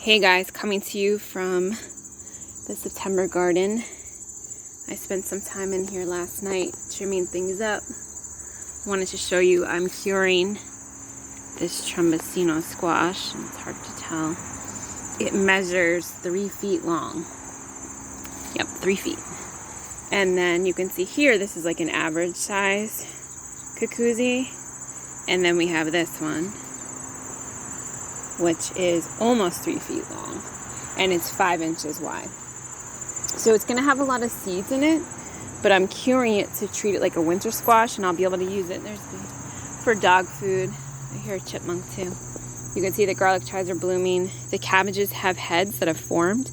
Hey guys, coming to you from the September garden. I spent some time in here last night trimming things up. Wanted to show you I'm curing this trombocino squash. It's hard to tell. It measures 3 feet long. Yep, 3 feet. And then you can see here, this is like an average size cucuzzi. And then we have this one, which is almost 3 feet long, and it's 5 inches wide. So it's gonna have a lot of seeds in it, but I'm curing it to treat it like a winter squash, and I'll be able to use it. For dog food. I hear a chipmunk too. You can see the garlic chives are blooming. The cabbages have heads that have formed.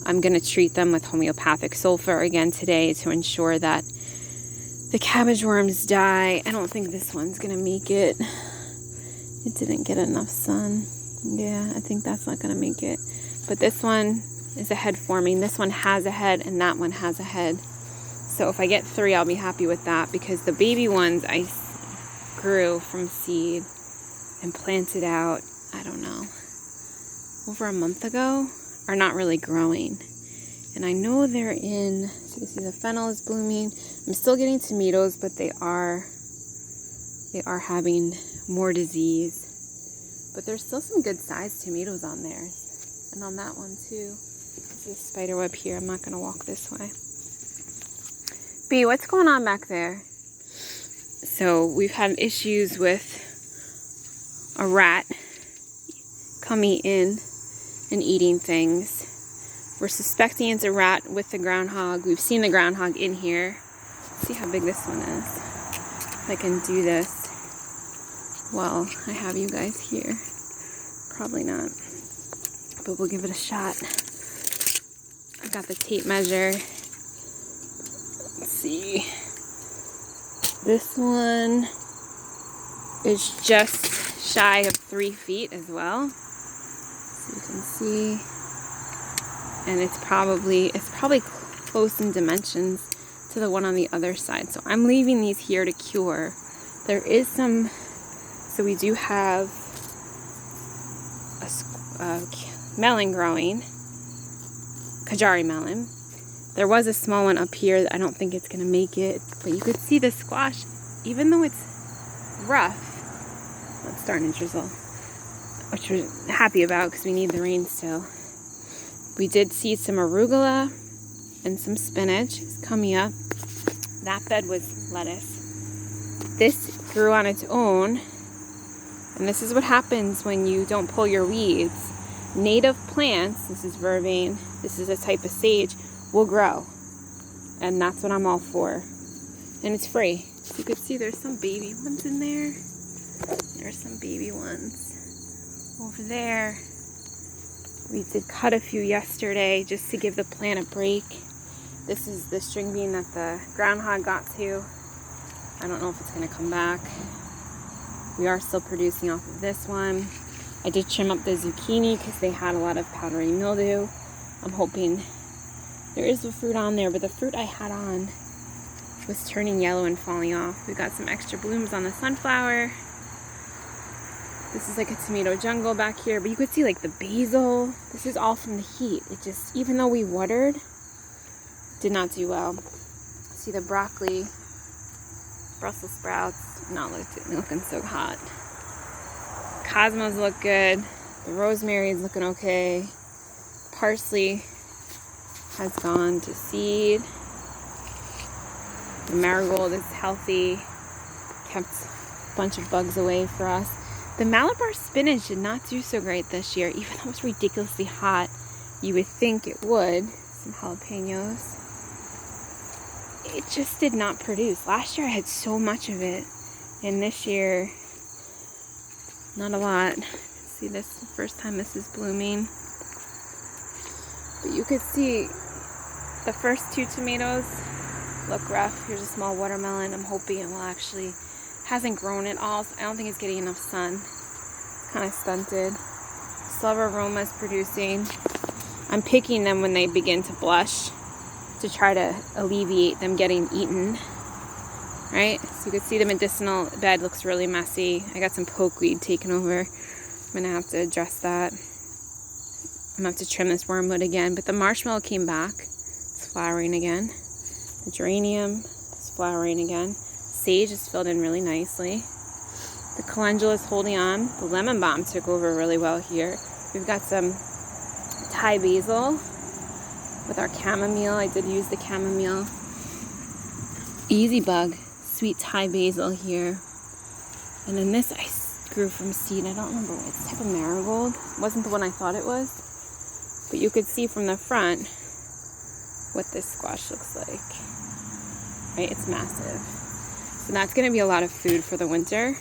I'm gonna treat them with homeopathic sulfur again today to ensure that the cabbage worms die. I don't think this one's gonna make it. It didn't get enough sun. Yeah, I think that's not gonna make it. But this one is a head forming. This one has a head and that one has a head. So if I get 3, I'll be happy with that, because the baby ones I grew from seed and planted out, I don't know, over a month ago, are not really growing. And I know they're in, so you can see the fennel is blooming. I'm still getting tomatoes, but they are having more disease. But there's still some good sized tomatoes on there. And on that one too. There's a spider web here. I'm not going to walk this way. B, what's going on back there? So we've had issues with a rat coming in and eating things. We're suspecting it's a rat with the groundhog. We've seen the groundhog in here. Let's see how big this one is. If I can do this. Well, I have you guys here. Probably not, but we'll give it a shot. I got the tape measure. Let's see. This one is just shy of 3 feet as well. So you can see, and it's probably close in dimensions to the one on the other side. So I'm leaving these here to cure. There is some. So we do have a melon growing, Kajari melon. There was a small one up here. I don't think it's going to make it, but you could see the squash, even though it's rough. It's starting to drizzle, which we're happy about because we need the rain still. We did see some arugula and some spinach. It's coming up. That bed was lettuce. This grew on its own. And this is what happens when you don't pull your weeds. Native plants, this is vervain, this is a type of sage, will grow. And that's what I'm all for. And it's free. So you can see there's some baby ones in there. There's some baby ones over there. We did cut a few yesterday just to give the plant a break. This is the string bean that the groundhog got to. I don't know if it's gonna come back. We are still producing off of this one. I did trim up the zucchini because they had a lot of powdery mildew. I'm hoping there is the fruit on there, but the fruit I had on was turning yellow and falling off. We got some extra blooms on the sunflower. This is like a tomato jungle back here, but you could see like the basil. This is all from the heat. It just, even though we watered, did not do well. See the broccoli, Brussels sprouts, not looking so hot. Cosmos look good. The rosemary is looking okay. Parsley has gone to seed. The marigold is healthy. Kept a bunch of bugs away for us. The Malabar spinach did not do so great this year, even though it's ridiculously hot. You would think it would. Some jalapenos. It just did not produce. Last year I had so much of it, and this year not a lot. See, this is the first time this is blooming, but you could see the first 2 tomatoes look rough. Here's a small watermelon. I'm hoping it will actually, hasn't grown at all, so I don't think it's getting enough sun. It's kind of stunted. Still have aromas producing. I'm picking them when they begin to blush, to try to alleviate them getting eaten. Right? So you can see the medicinal bed looks really messy. I got some pokeweed taken over. I'm gonna have to address that. I'm going to have to trim this wormwood again. But the marshmallow came back. It's flowering again. The geranium is flowering again. Sage is filled in really nicely. The calendula is holding on. The lemon balm took over really well here. We've got some Thai basil with our chamomile. I did use the chamomile. Easy bug, sweet Thai basil here. And then this I grew from seed. I don't remember what it's type of marigold. It wasn't the one I thought it was. But you could see from the front what this squash looks like. Right, it's massive. So that's going to be a lot of food for the winter.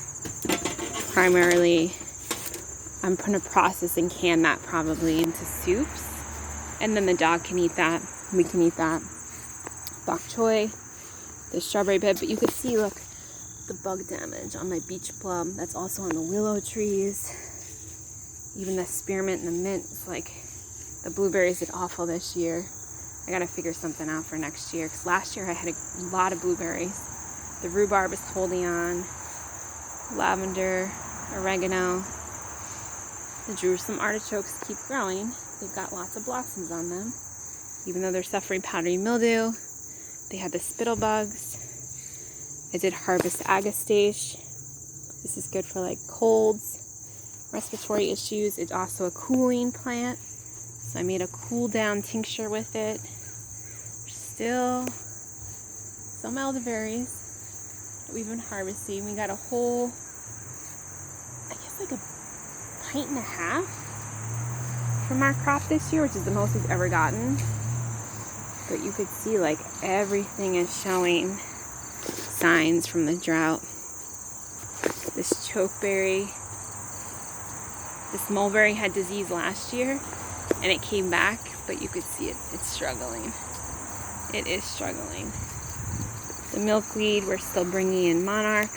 Primarily, I'm going to process and can that probably into soups. And then the dog can eat that. We can eat that. Bok choy, the strawberry bed. But you could see, look, the bug damage on my beach plum. That's also on the willow trees. Even the spearmint and the mint. It's like the blueberries did awful this year. I got to figure something out for next year. Because last year I had a lot of blueberries. The rhubarb is holding on. Lavender, oregano. The Jerusalem artichokes keep growing. They've got lots of blossoms on them. Even though they're suffering powdery mildew. They had the spittle bugs. I did harvest agastache. This is good for like colds, respiratory issues. It's also a cooling plant. So I made a cool down tincture with it. Still some elderberries that we've been harvesting. We got a whole, I guess like a pint and a half from our crop this year, which is the most we've ever gotten. But you could see like everything is showing signs from the drought. This chokeberry, this mulberry had disease last year and it came back, but you could see it's struggling. It is struggling. The milkweed, we're still bringing in monarch,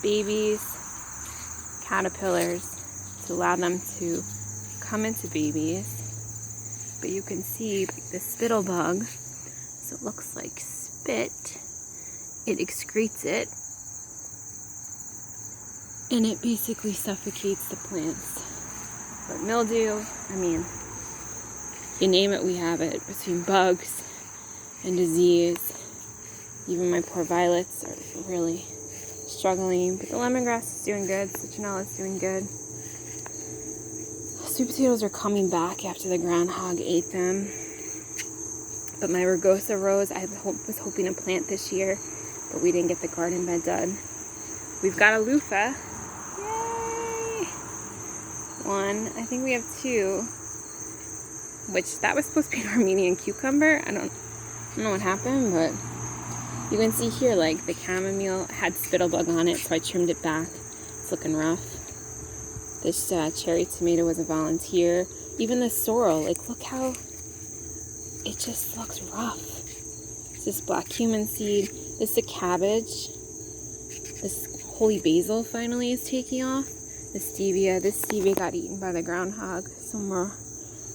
babies, caterpillars to allow them to come into babies. But you can see the spittle bug, so it looks like spit. It excretes it, and it basically suffocates the plants. But mildew, I mean, you name it, we have it. Between bugs and disease, even my poor violets are really struggling. But the lemongrass is doing good. Citronella is doing good. Sweet potatoes are coming back after the groundhog ate them. But my rugosa rose, I was hoping to plant this year, but we didn't get the garden bed done. We've got a luffa. Yay! One. I think we have two. Which, that was supposed to be an Armenian cucumber. I don't know what happened, but you can see here, like, the chamomile had spittlebug on it, so I trimmed it back. It's looking rough. This cherry tomato was a volunteer. Even the sorrel, like, look how it just looks rough. This black cumin seed. This is a cabbage. This holy basil finally is taking off. The stevia. This stevia got eaten by the groundhog. Some more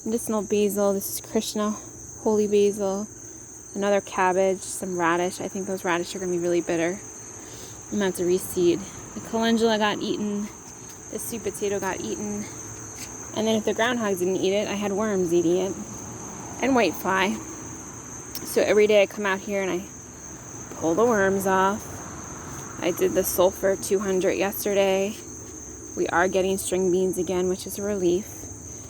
medicinal basil. This is Krishna, holy basil. Another cabbage. Some radish. I think those radish are going to be really bitter. I'm going to have to reseed. The calendula got eaten. The sweet potato got eaten. And then if the groundhog didn't eat it, I had worms eating it. And whitefly. So every day I come out here and I pull the worms off. I did the sulfur 200 yesterday. We are getting string beans again, which is a relief.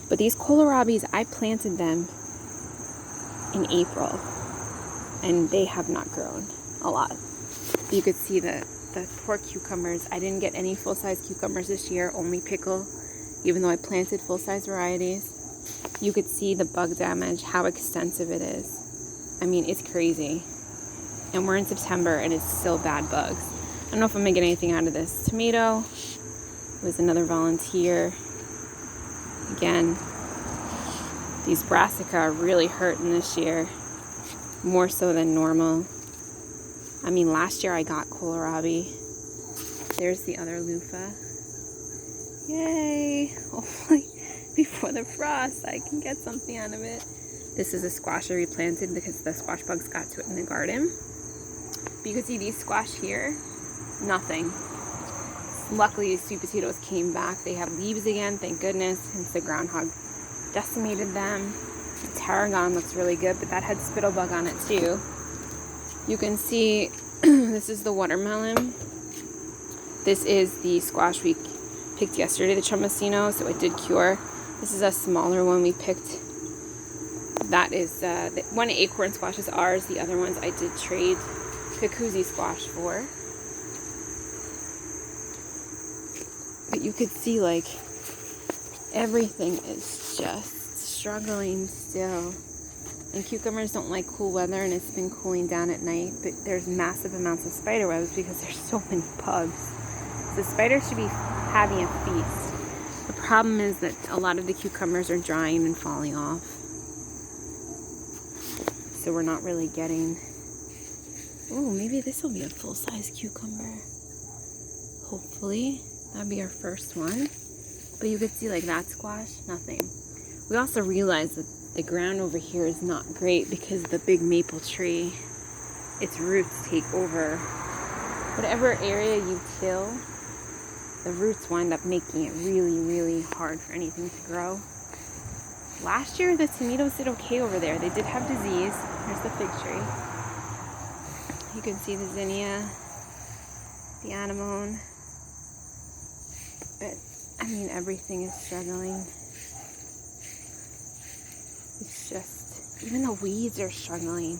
But these kohlrabis, I planted them in April. And they have not grown a lot. You could see the poor cucumbers. I didn't get any full-size cucumbers this year, only pickle, even though I planted full-size varieties. You could see the bug damage, how extensive it is. I mean, it's crazy. And we're in September and it's still bad bugs. I don't know if I'm gonna get anything out of this. Tomato was another volunteer. Again, these brassica are really hurting this year, more so than normal. I mean, last year I got kohlrabi. There's the other luffa. Yay! Hopefully, before the frost, I can get something out of it. This is a squash I replanted because the squash bugs got to it in the garden. But you can see these squash here, nothing. Luckily, the sweet potatoes came back. They had leaves again, thank goodness, since the groundhog decimated them. The tarragon looks really good, but that had spittlebug on it too. You can see this is the watermelon. This is the squash we picked yesterday, the trombocino, so it did cure. This is a smaller one we picked. That is, the one acorn squash is ours. The other ones I did trade cucuzzi squash for. But you could see, like, everything is just struggling still. And cucumbers don't like cool weather, and it's been cooling down at night. But there's massive amounts of spider webs because there's so many bugs. So spiders should be having a feast. The problem is that a lot of the cucumbers are drying and falling off. So we're not really getting... Oh, maybe this will be a full-size cucumber. Hopefully. That'd be our first one. But you could see, like, that squash, nothing. We also realized that the ground over here is not great because the big maple tree, its roots take over. Whatever area you till, the roots wind up making it really, really hard for anything to grow. Last year, the tomatoes did okay over there. They did have disease. Here's the fig tree. You can see the zinnia, the anemone. But, I mean, everything is struggling. It's just, even the weeds are struggling.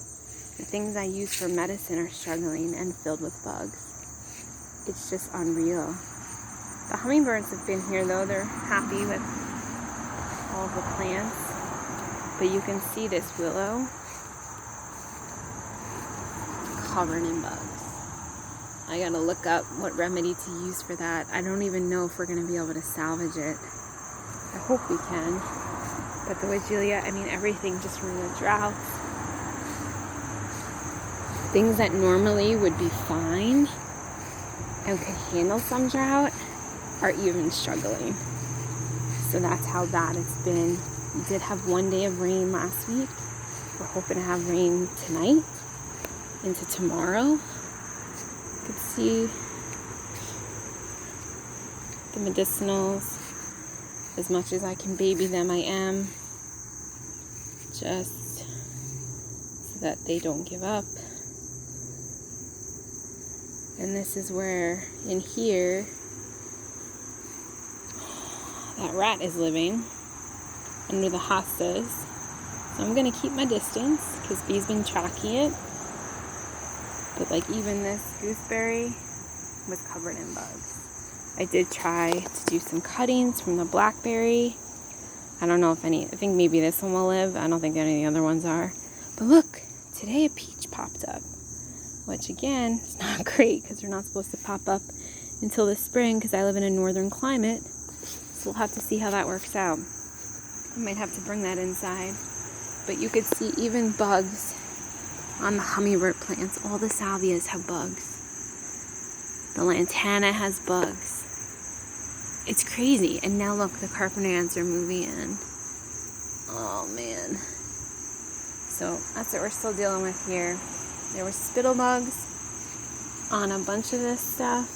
The things I use for medicine are struggling and filled with bugs. It's just unreal. The hummingbirds have been here though. They're happy with all of the plants. But you can see this willow covered in bugs. I gotta look up what remedy to use for that. I don't even know if we're gonna be able to salvage it. I hope we can. But the Weigela, I mean, everything just from the drought. Things that normally would be fine and could handle some drought are even struggling. So that's how bad it's been. We did have one day of rain last week. We're hoping to have rain tonight into tomorrow. You can see the medicinals. As much as I can baby them, I am. Just so that they don't give up. And this is where, in here, that rat is living under the hostas. So I'm going to keep my distance because Bee's been tracking it. But like even this gooseberry was covered in bugs. I did try to do some cuttings from the blackberry. I don't know if any, I think maybe this one will live. I don't think any of the other ones are. But look, today a peach popped up. Which again, is not great because they're not supposed to pop up until the spring because I live in a northern climate. So we'll have to see how that works out. I might have to bring that inside. But you could see even bugs on the hummingbird plants. All the salvias have bugs. The lantana has bugs. It's crazy. And now look, the carpenter ants are moving in. Oh man. So that's what we're still dealing with here. There were spittle bugs on a bunch of this stuff.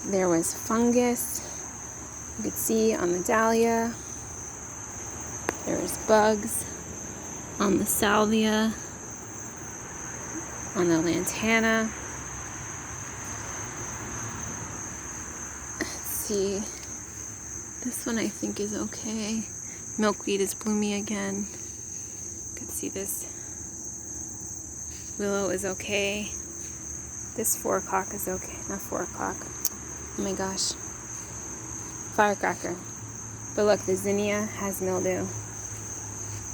There was fungus. You could see on the dahlia. There was bugs on the salvia, on the lantana. Let's see. This one I think is okay. Milkweed is blooming again. You can see this. Willow is okay. This 4 o'clock is okay. Not 4 o'clock. Oh my gosh. Firecracker. But look, the zinnia has mildew.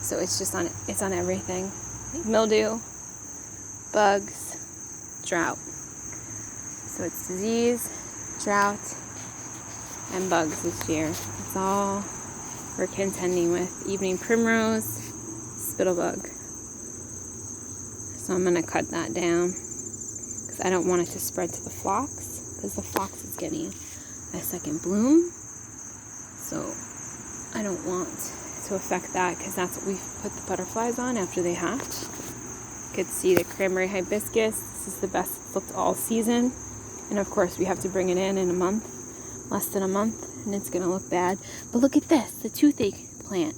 So it's just on, it's on everything. Mildew, bugs, drought. So it's disease, drought, and bugs this year. It's all we're contending with. Evening primrose, spittlebug. So I'm going to cut that down because I don't want it to spread to the phlox because the phlox is getting a second bloom. So I don't want to affect that because that's what we put the butterflies on after they hatch. You could see the cranberry hibiscus. This is the best it's looked all season. And of course, we have to bring it in a month, less than a month, and it's going to look bad. But look at this, the toothache plant.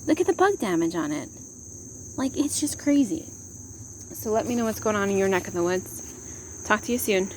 Look at the bug damage on it. Like, it's just crazy. So let me know what's going on in your neck of the woods. Talk to you soon.